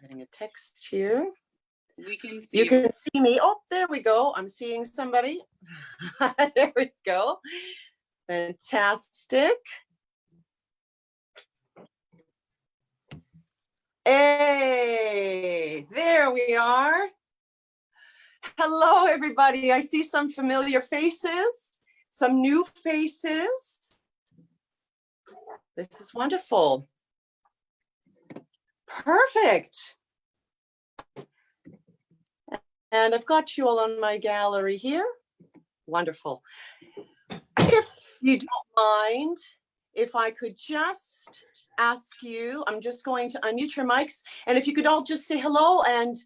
Getting a text here. We can see you can see me. Oh, there we go. I'm seeing somebody. There we go. Fantastic. Hey, there we are. Hello, everybody. I see some familiar faces, some new faces. This is wonderful. Perfect. And I've got you all on my gallery here. Wonderful. If you don't mind, if I could just ask you, I'm just going to unmute your mics. And if you could all just say hello, and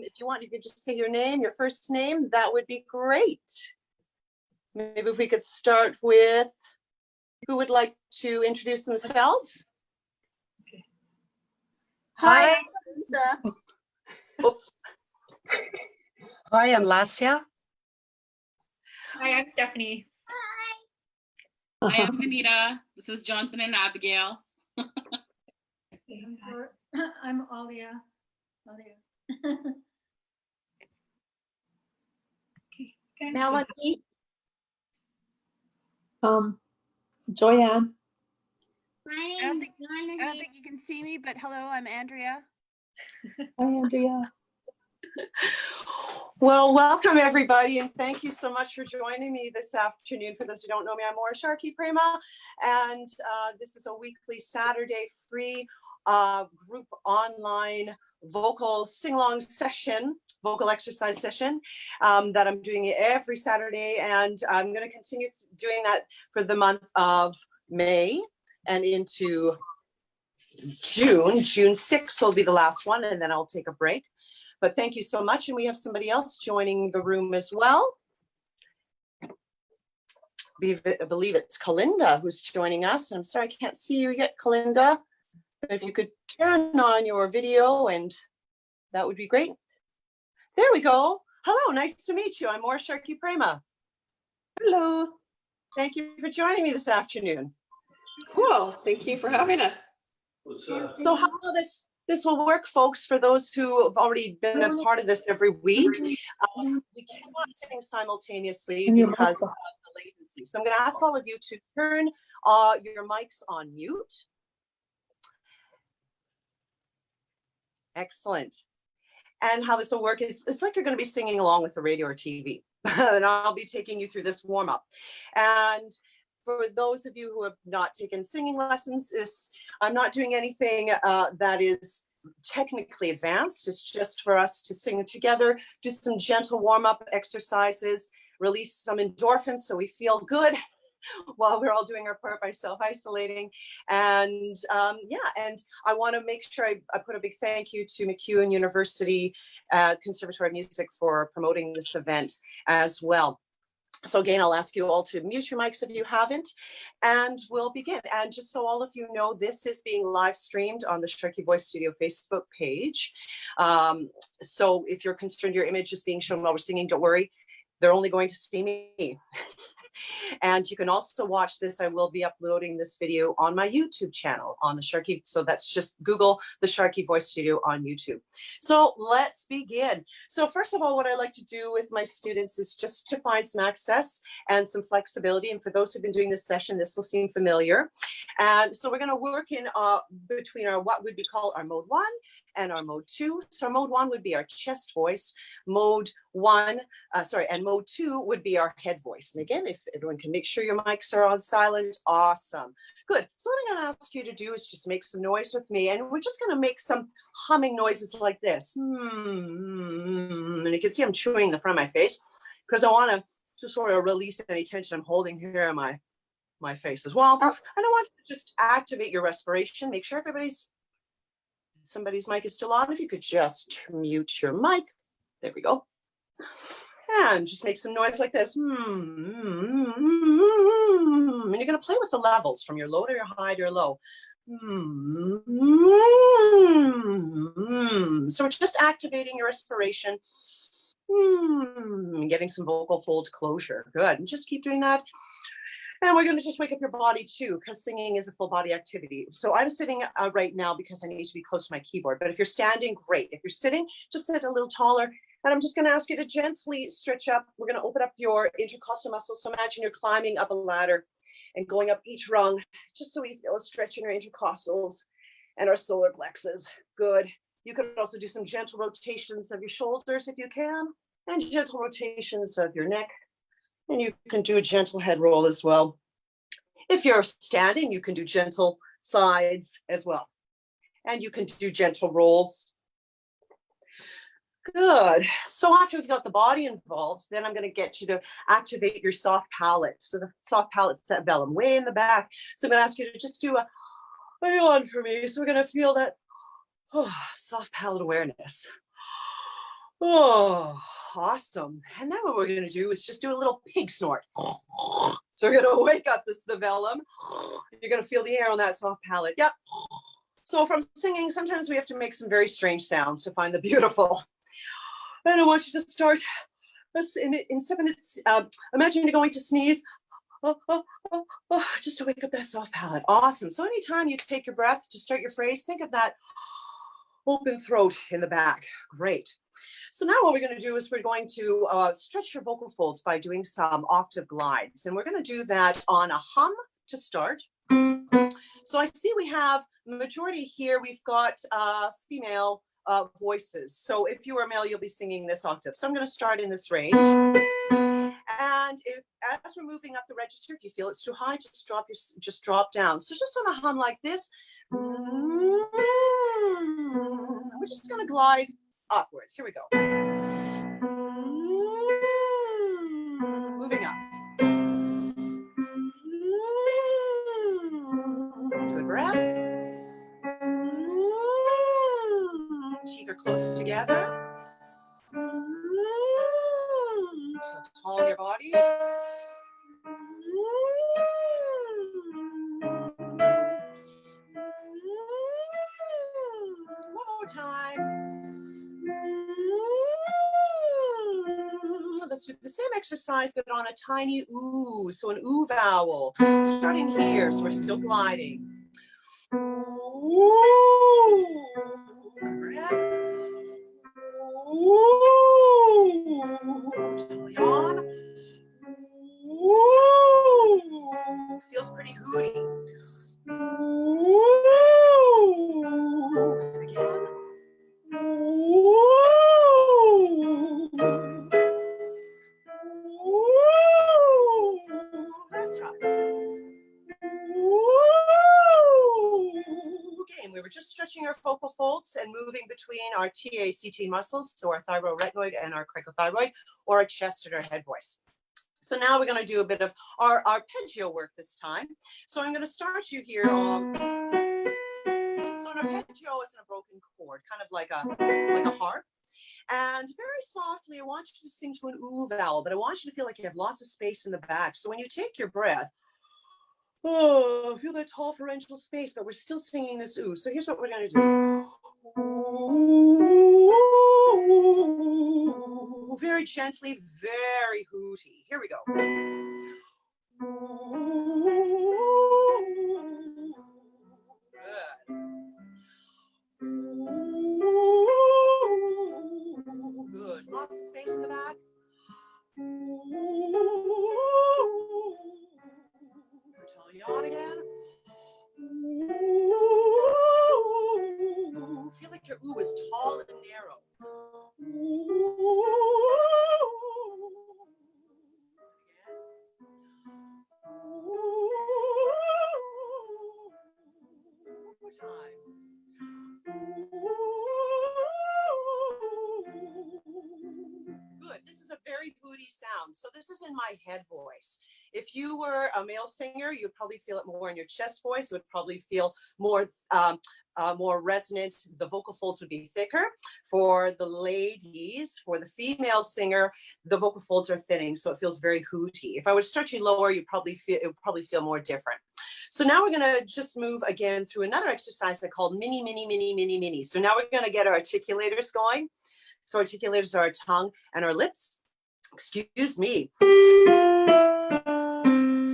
if you want, you could just say your name, your first name, that would be great. Maybe if we could start with, who would like to introduce themselves? Okay. Hi, I'm Lisa. Oops. Hi, I'm Lasia. Hi, I'm Stephanie. I am Anita. This is Jonathan and Abigail. I'm Alia. Melanie. Joyanne. I don't think you can see me, but hello, I'm Andrea. Hi, Andrea. Well, welcome everybody, and thank you so much for joining me this afternoon. For those who don't know me, I'm Sharkey, and this is a weekly Saturday free group online vocal sing-along session, vocal exercise session that I'm doing every Saturday, and I'm going to continue doing that for the month of May and into June. June 6th will be the last one, and then I'll take a break. But thank you so much. And we have somebody else joining the room as well. I believe it's Kalinda who's joining us. And I'm sorry, I can't see you yet, Kalinda. But if you could turn on your video, and that would be great. There we go. Hello, nice to meet you. I'm Sharkey. Hello. Thank you for joining me this afternoon. Cool. Thank you for having us. So how will this will work, folks, for those who have already been a part of this every week. We cannot sing simultaneously because of the latency. So I'm going to ask all of you to turn your mics on mute. Excellent. And how this will work is, it's like you're going to be singing along with the radio or TV. And I'll be taking you through this warm-up. And for those of you who have not taken singing lessons, I'm not doing anything that is technically advanced. It's just for us to sing together, do some gentle warm-up exercises, release some endorphins so we feel good while we're all doing our part by self-isolating. And yeah, and I want to make sure I put a big thank you to MacEwan University Conservatory of Music for promoting this event as well. So again, I'll ask you all to mute your mics if you haven't, and we'll begin. And just so all of you know, this is being live streamed on the Sharkey Voice Studio Facebook page. So if you're concerned your image is being shown while we're singing, don't worry, they're only going to see me. And you can also watch this. I will be uploading this video on my YouTube channel on the Sharkey. So that's just Google the Sharkey Voice Studio on YouTube. So let's begin. So first of all, what I like to do with my students is just to find some access and some flexibility. And for those who've been doing this session, this will seem familiar. And so we're going to work in between our what would be called our mode 1 and our mode 2. So mode 1 would be our chest voice. Mode 1, and mode 2 would be our head voice. And again, if everyone can make sure your mics are on silent, awesome. Good. So what I'm going to ask you to do is just make some noise with me, and we're just going to make some humming noises like this. And you can see I'm chewing the front of my face because I want to just sort of release any tension I'm holding here on my face as well. And I want to just activate your respiration. Make sure somebody's mic is still on. If you could just mute your mic. There we go. And just make some noise like this. And you're going to play with the levels from your low to your high to your low. So we're just activating your respiration. Getting some vocal fold closure. Good. And just keep doing that. And we're going to just wake up your body too, because singing is a full body activity. So I'm sitting right now because I need to be close to my keyboard. But if you're standing, great. If you're sitting, just sit a little taller. And I'm just going to ask you to gently stretch up. We're going to open up your intercostal muscles. So imagine you're climbing up a ladder and going up each rung, just so we feel a stretch in our intercostals and our solar plexus. Good. You could also do some gentle rotations of your shoulders if you can, and gentle rotations of your neck. And you can do a gentle head roll as well. If you're standing, you can do gentle sides as well. And you can do gentle rolls. Good. So after we've got the body involved, then I'm going to get you to activate your soft palate. So the soft palate cerebellum way in the back. So I'm going to ask you to just do a yawn for me. So we're going to feel that soft palate awareness. Oh, awesome. And then what we're going to do is just do a little pig snort. So we're going to wake up the velum. You're going to feel the air on that soft palate. Yep. So from singing, sometimes we have to make some very strange sounds to find the beautiful. And I want you to start in 7 minutes. Imagine you're going to sneeze. Just to wake up that soft palate. Awesome. So anytime you take your breath to start your phrase, think of that open throat in the back. Great. So now what we're going to do is we're going to stretch your vocal folds by doing some octave glides. And we're going to do that on a hum to start. So I see we have majority here. We've got female voices. So if you are male, you'll be singing this octave. So I'm going to start in this range. And as we're moving up the register, if you feel it's too high, just drop down. So just on a hum like this, we're just going to glide upwards. Here we go. Moving up. Good breath. Teeth are close together. Feel tall in your body. One more time. Let's do the same exercise, but on a tiny ooh. So an ooh vowel. Starting here, so we're still gliding. Ooh. Breath. Ooh. Yawn. Ooh. Feels pretty hooty. Ooh. Again. Ooh. Ooh. Let's try. Game. We were just stretching our vocal folds and moving between our TACT muscles, so our thyroretinoid and our cricothyroid, or our chest and our head voice. So now we're going to do a bit of our arpeggio work this time. So I'm going to start you here. So an arpeggio is in a broken chord, kind of like a harp. And very softly, I want you to sing to an ooh vowel, but I want you to feel like you have lots of space in the back. So when you take your breath, oh, feel that tall pharyngeal space, but we're still singing this ooh. So here's what we're going to do. Ooh, very gently, very hooty. Here we go. Good. Good. Lots of space in the back. Yawn again. Ooh. Feel like your ooh is tall and narrow. Ooh. Again. Ooh. One more time. Good. This is a very hooty sound. So this is in my head voice. If you were a male singer, you'd probably feel it more in your chest voice. It would probably feel more resonant. The vocal folds would be thicker. For the ladies, for the female singer, the vocal folds are thinning, so it feels very hooty. If I would stretch you lower, it would probably feel more different. So now we're going to just move again through another exercise I call mini, mini, mini, mini, mini. So now we're going to get our articulators going. So articulators are our tongue and our lips. Excuse me. So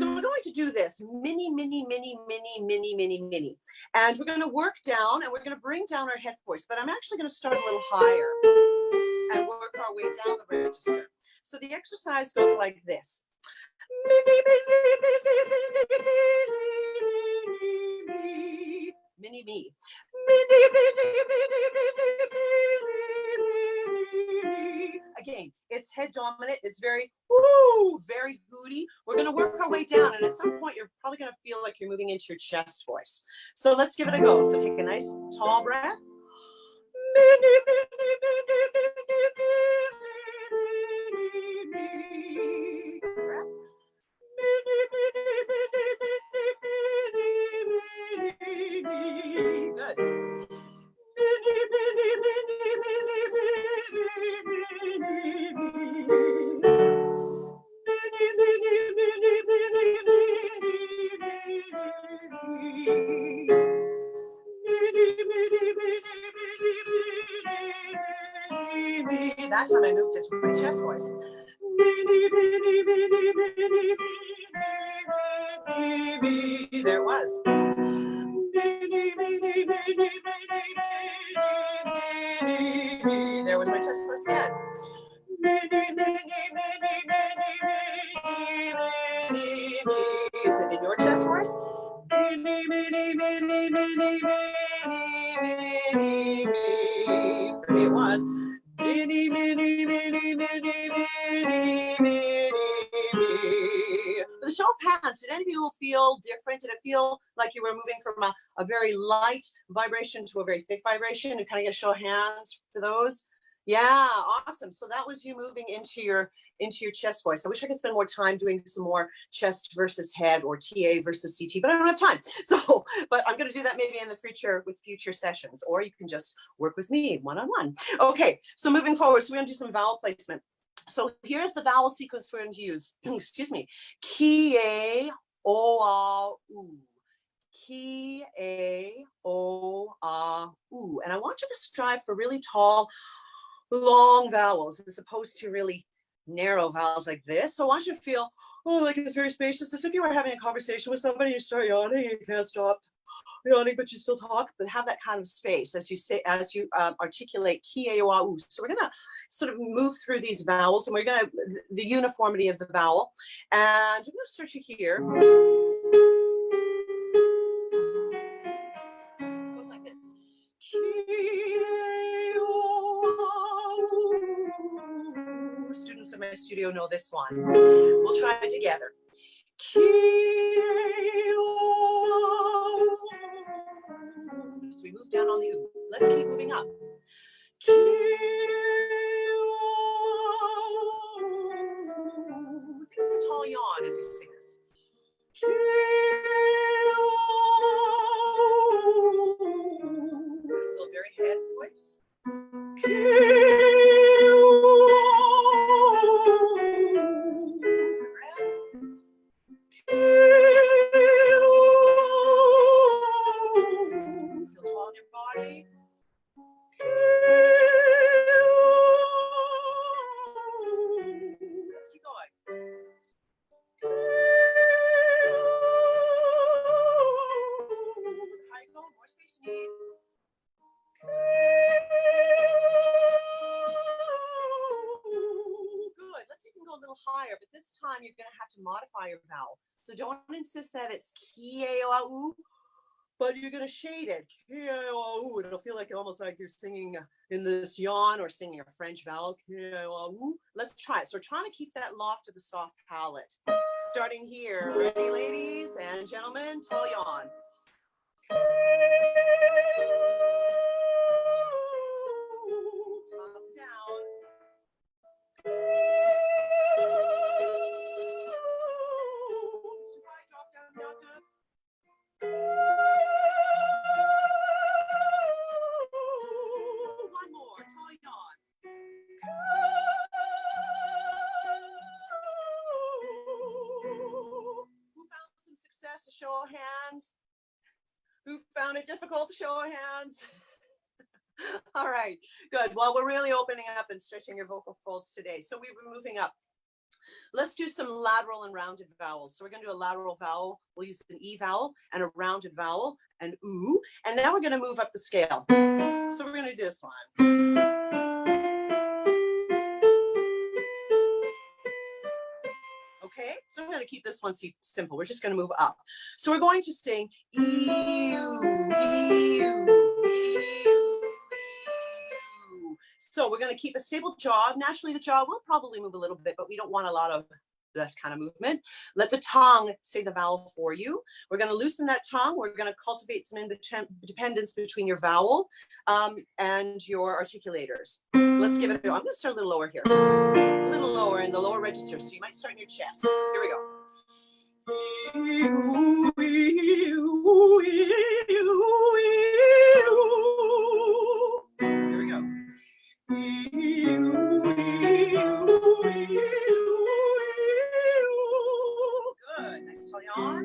we're going going to do this mini, mini, mini, mini, mini, mini, mini. And we're going to work down and we're going to bring down our head voice, but I'm actually going to start a little higher and work our way down the register. So the exercise goes like this. Mini, mini, mini, mini, mini, mini, me. Mini, mini, mini, mini, mini. Again, it's head dominant. It's very, woo, very hooty. We're going to work our way down. And at some point, you're probably going to feel like you're moving into your chest voice. So let's give it a go. So take a nice tall breath. Mini, mini, mini, mini, mini, mini. Breath. Good. That time I moved it to my chest voice. There it was. There was my chest voice again. Is it in your chest voice? For me it was. For the show of hands, did any of you feel different? Did it feel like you were moving from a very light vibration to a very thick vibration? And kind of get a show of hands for those? Yeah, awesome. So that was you moving into your chest voice. I wish I could spend more time doing some more chest versus head or TA versus CT, but I don't have time. So, but I'm going to do that maybe in the future with future sessions, or you can just work with me one-on-one. Okay, so moving forward, so we're going to do some vowel placement. So here's the vowel sequence we're going to use. Excuse me. Ki, a, o, a, u. Ki, a, o, a, u. And I want you to strive for really tall, long vowels as opposed to really narrow vowels like this. So I want you to feel, oh, like it's very spacious, as if you were having a conversation with somebody, you start yawning, you can't stop yawning, but you still talk, but have that kind of space as you say, as you articulate ki, a, o, a, u. So we're gonna sort of move through these vowels, and we're gonna, the uniformity of the vowel, and I'm gonna start you here. It goes like this. Students in my studio know this one. We'll try it together. So we move down on the U. Let's keep moving up. Think of a tall yawn as you sing this. Feel very head voice. Feel tall in your body. Let's keep going. High go, more space you need. Good. Let's see if we can go a little higher, but this time you're going to have to modify your vowel. So don't insist that it's ki, a, o, a, u, but you're going to shade it. Ki, a, o, a, u. It'll feel like almost like you're singing in this yawn or singing a French vowel. Ki, a, o, a, u. Let's try it. So we're trying to keep that loft to the soft palate. Starting here. Ready, ladies and gentlemen? Tall yawn. Top down. It's too high, drop down the octave. One more, tall yawn. Who found some success? A show of hands. Who found it difficult? Show of hands. All right, good. Well, we're really opening up and stretching your vocal folds today. So we were moving up. Let's do some lateral and rounded vowels. So we're going to do a lateral vowel. We'll use an E vowel and a rounded vowel, an oo. And now we're going to move up the scale. So we're going to do this one. Okay, so I'm going to keep this one simple. We're just going to move up. So we're going to sing ew, ew, ew. So we're going to keep a stable jaw. Naturally, the jaw will probably move a little bit, but we don't want a lot of this kind of movement. Let the tongue say the vowel for you. We're going to loosen that tongue. We're going to cultivate some independence between your vowel and your articulators. Let's give it a go. I'm going to start a little lower here. A little lower in the lower register. So you might start in your chest. Here we go. Here we go. Good. Next tell you on.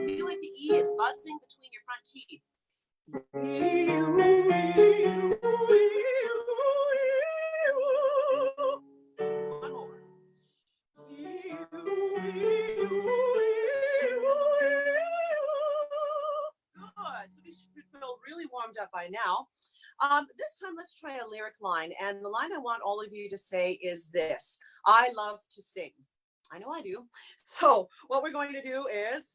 Feel like the E is buzzing between your front teeth. One more. Good. So we should feel really warmed up by now. This time, let's try a lyric line. And the line I want all of you to say is this: I love to sing. I know I do. So what we're going to do is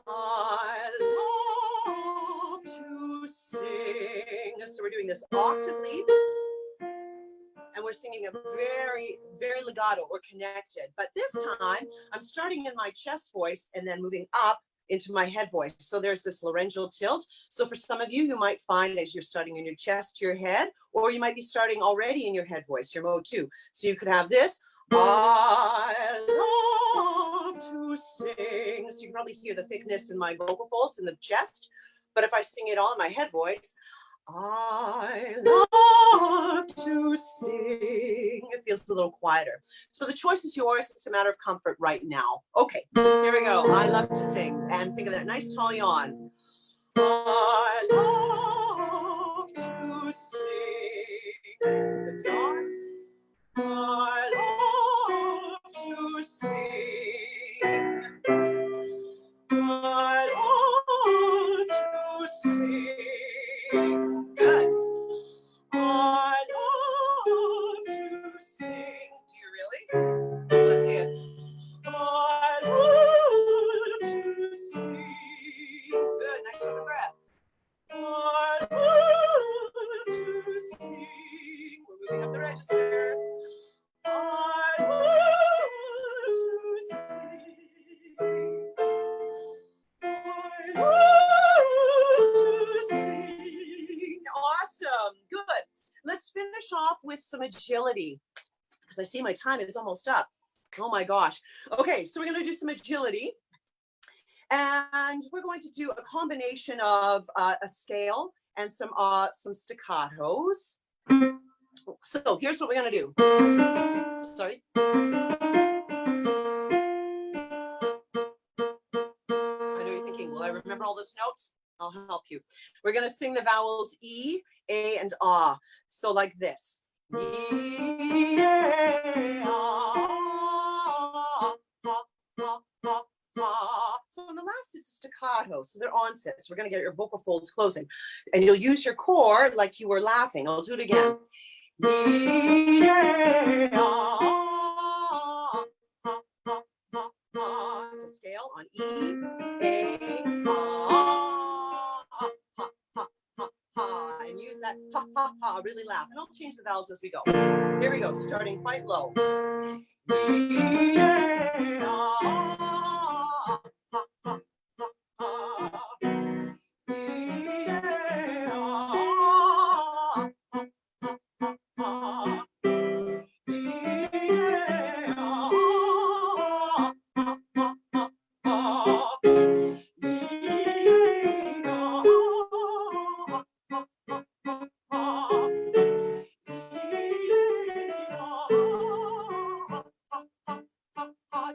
I love to sing. So we're doing this octavely. And we're singing a very, very legato or connected. But this time, I'm starting in my chest voice and then moving up into my head voice. So there's this laryngeal tilt. So for some of you, you might find as you're starting in your chest to your head, or you might be starting already in your head voice, your mode 2. So you could have this, I love to sing. So you can probably hear the thickness in my vocal folds in the chest. But if I sing it all in my head voice, I love to sing. It feels a little quieter. So the choice is yours. It's a matter of comfort right now. Okay, here we go. I love to sing. And think of that nice tall yawn. I love to sing. Good yawn. I love to sing. I love to sing. Good. I love to sing. Do you really? Let's hear it. I love to sing. Good. Nice deep breath. I love to sing. We're moving up the register. I love to sing. I love to sing. Awesome. Good. Let's finish off with some agility because I see my time is almost up. Oh my gosh. Okay, so we're going to do some agility. And we're going to do a combination of a scale and some staccatos. So here's what we're going to do. Sorry. I know you're thinking, will I remember all those notes? I'll help you. We're going to sing the vowels E, A, and Ah. So like this. E, A, Ah, ah, ah, ah, ah. So in the last it's staccato, so they're onsets. We're going to get your vocal folds closing. And you'll use your core like you were laughing. I'll do it again. E, A, Ah, ah, ah, ah, ah. So scale on E, A, Ah, ha, ha, ha, ha. And use that ha, ha, ha, really laugh. And I'll change the vowels as we go. Here we go, starting quite low. E, A, Ah, ha, ha, ha, ha. E, A, Ah, ha, ha, ha, ha. E, A, Ah, ha, ha, ha, ha.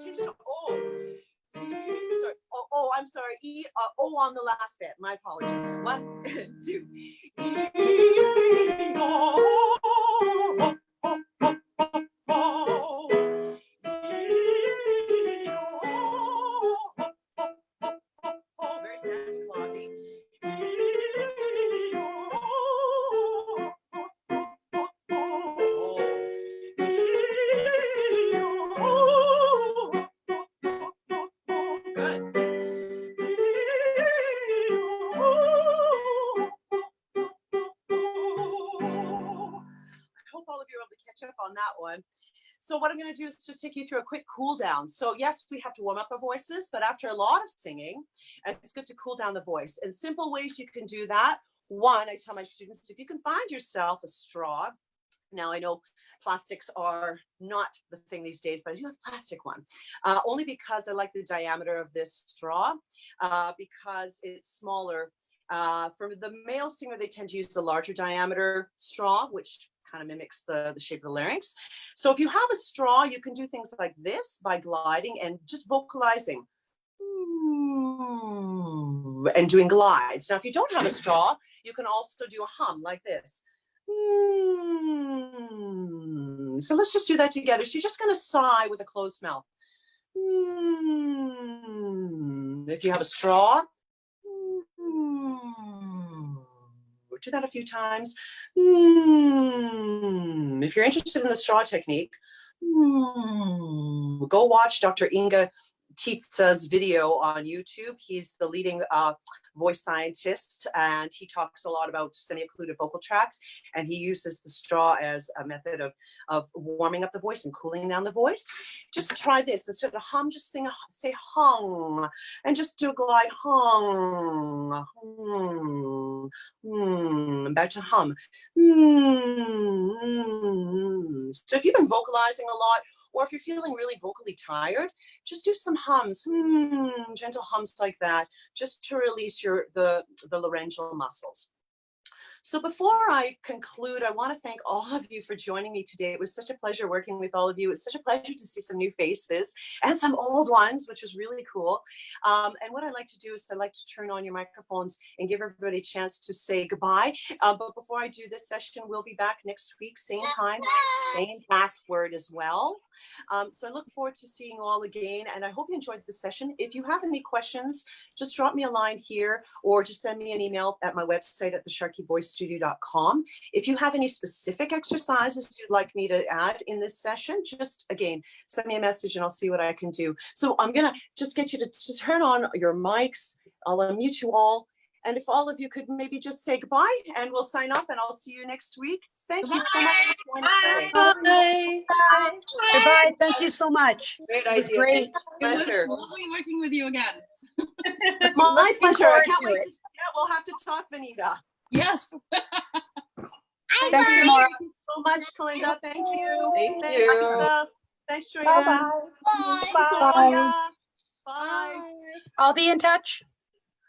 Change it to O. Sorry. Oh, I'm sorry. O on the last bit. My apologies. 1, 2. Very Santa Clausy. Good. I hope all of you are able to catch up on that one. So what I'm going to do is just take you through a quick cool down. So yes, we have to warm up our voices, but after a lot of singing, it's good to cool down the voice. And simple ways you can do that. One, I tell my students, if you can find yourself a straw. Now I know plastics are not the thing these days, but I do have a plastic one. Only because I like the diameter of this straw, because it's smaller. For the male singer, they tend to use the larger diameter straw, which kind of mimics the shape of the larynx. So if you have a straw, you can do things like this by gliding and just vocalizing and doing glides. Now, if you don't have a straw, you can also do a hum like this. So let's just do that together. So you're just going to sigh with a closed mouth. If you have a straw, do that a few times. If you're interested in the straw technique, go watch Dr. Inga Tietza's video on YouTube. He's the leading voice scientist, and he talks a lot about semi-occluded vocal tract, and he uses the straw as a method of warming up the voice and cooling down the voice. Just try this. Instead of hum, just say hung, and just do a glide hung. Back to hum. So if you've been vocalizing a lot, or if you're feeling really vocally tired, just do some hums, gentle hums like that, just to release the laryngeal muscles. So before I conclude, I want to thank all of you for joining me today. It was such a pleasure working with all of you. It's such a pleasure to see some new faces and some old ones, which was really cool. And what I like to do is I like to turn on your microphones and give everybody a chance to say goodbye. But before I do this session, we'll be back next week, same time, same password as well. So I look forward to seeing you all again, and I hope you enjoyed the session. If you have any questions, just drop me a line here, or just send me an email at my website at thesharkeyvoicestudio.com. If you have any specific exercises you'd like me to add in this session, just again, send me a message and I'll see what I can do. So I'm gonna just get you to just turn on your mics. I'll unmute you all. And if all of you could maybe just say goodbye, and we'll sign off, and I'll see you next week. Thank you so much for joining today. Bye. Goodbye. Thank you so much. Great It was idea. great. Pleasure. Lovely working with you again. My Looking pleasure. I forward can't to wait. it. Yeah, we'll have to talk, Vanita. Yes. Thank you, Nora. Thank you so much, Kalinda. Thank you. Thank Thanks, you. Lisa. Thanks, Joanne. Bye-bye. Thanks, Bye. Aurelia. Bye. I'll be in touch.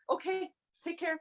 Okay. Take care.